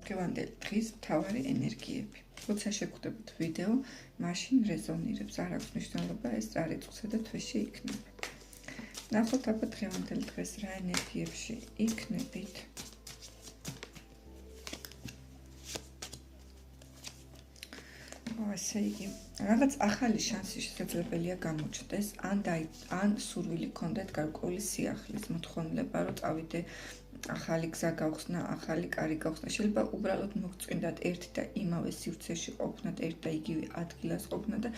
დღევანდელი დღის მთავარი ენერგიები. როცა შეგხვდებთ ვიდეო, მაშინ რეზონირებს, არ აქვს მნიშვნელობა ეს რა რიცხვსა და თვეში იქნება. ნახოთ აბა დღევანდელ დღეს რა ენერგიებში იქნებით. ასე იგი, რაღაც ახალი შანსი შესაძლებელია გამოჩნდეს, ან სურვილი გქონდეთ გარკვეული სიახლის მოთხოვნილება, რომ წავიდე ახალი გზა გავხსნა, ახალი კარი გავხსნა. შეიძლება უბრალოდ მოგწვინდათ ერთი და იმავე სივრცეში ყოფნათ, ერთ და იგივე ადგილას ყოფნათ და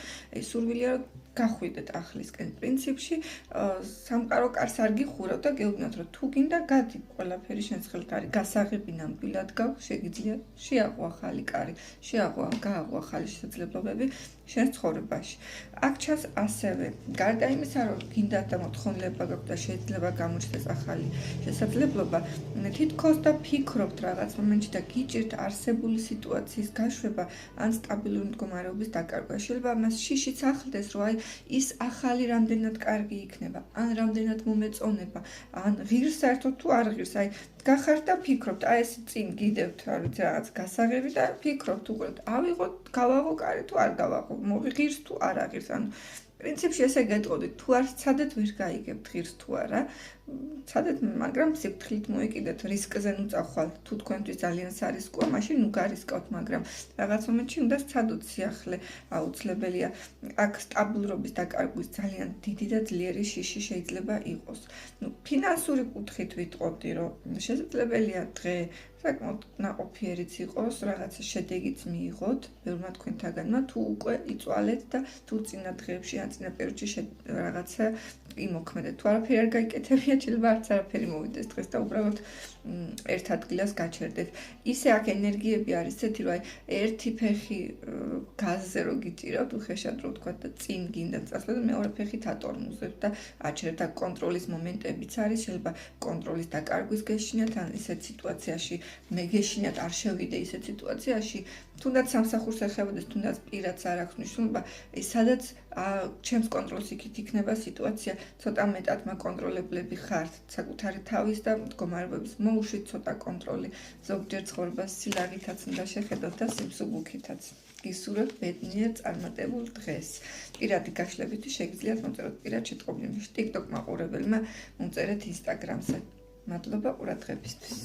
სურვილია რომ გახვიდეთ ახლისკენ. პრინციპში სამყარო კარს არ გიხურავთ და გეუბნათ, რომ თუ გინდა გადი, ყველაფერი შენს ხელთ არის. გასაღები ნამდვილად გაქვს, შეგიძლია შეაყო ახალი კარი, გააყო ახალი შესაძლებლობები შენს ცხოვრებაში. აქ ჩანს ასევე, გარდა იმისა, რომ გინდათ და მოთხოვნილება გაქვთ და შეიძლება გამოჩნდეს ახალი შესაძლებლობა, თითქოს და ფიქრობთ რაღაც მომენტში და გიჭირთ არსებული სიტუაციის გაშვება ან სტაბილური მდგომარეობის დაკარგვა. შეიძლება მას შიშიც ახლდეს, რომ აი ის ახალი რამდენად კარგი იქნება, ან რამდენად მომეწონება, ან ღირს საერთოდ თუ არ ღირს, აი გახართ და ფიქრობთ, აი ეს წინ გიდევთ, არ ვიცი რაღაც გასაღები და ფიქრობთ უყურებთ, ავიღოთ, გავაღო კარი თუ არ გავაღო, ღირს თუ არ აღირს, ანუ პრინციპში ესე გეტყოდით, თუ არ ცადეთ, ვერ გაიგებთ ღირს თუ არა. ცადეთ, მაგრამ სიფრთხილით მოიკიდეთ, რისკზე ნუ წახვალთ. თუ თქვენთვის ძალიან სარისკოა, მაშინ ნუ გარისკავთ, მაგრამ რაღაც მომენტში უნდა სცადოთ სიახლე, აუცილებელია. აქ სტაბილურობის დაკარგვის ძალიან დიდი და ძლიერი შიში შეიძლება იყოს. ფინანსური კუთხით ვიტყოდი, რომ შესაძლებელია დღე საკმაოდ ნაყოფიერიც იყოს, რაღაცა შედეგიც მიიღოთ, ბევრმა თქვენთაგანმა, თუ უკვე იწვალეთ და თუ წინა დღეებში ან წინა პერიოდში რაღაცა იმოქმედეთ. თუ არაფერი არ გაიკეთებიათ, შეიძლება არც არაფერი მოვიდეს დღეს და უბრალოდ ერთ ადგილას გაჩერდეთ. ისე აქ ენერგიები არის ესეთი, რომ აი ერთი ფეხი გაზზე რო გიჭირავთ, უხეშად რო ვთქვათ და წინ გინდათ წასვლა და მეორე ფეხით ატორმუზებთ და აჩერებთ. და კონტროლის მომენტებიც არის, შეიძლება კონტროლის დაკარგვის გეშინიათ, ან ისეთ სიტუაციაში მე გეშინიათ, არ შევიდე ისეთ სიტუაციაში, თუნდაც სამსახურს ეხებოდეს, თუნდაც პირადაც არ აქვს მნიშვნელობა, სადაც ჩემს კონტროლს იქით იქნება სიტუაცია, ცოტა მეტად მაკონტროლებლები ხართ საკუთარი თავის და მდგომარეობის მოუშვით ცოტა კონტროლი. ზოგჯერ ცხოვრებას სილაღითაც უნდა შეხედოთ და სიმსუბუქითაც. გისურვებთ ბედნიერ წარმატებულ დღეს. პირადი გაშლებითი შეგიძლიათ მოწეროთ პირად შეტყობინებაში. TikTok მაყურებელმა მომწერეთ Instagram-ზე. მადლობა ყურადღებისთვის.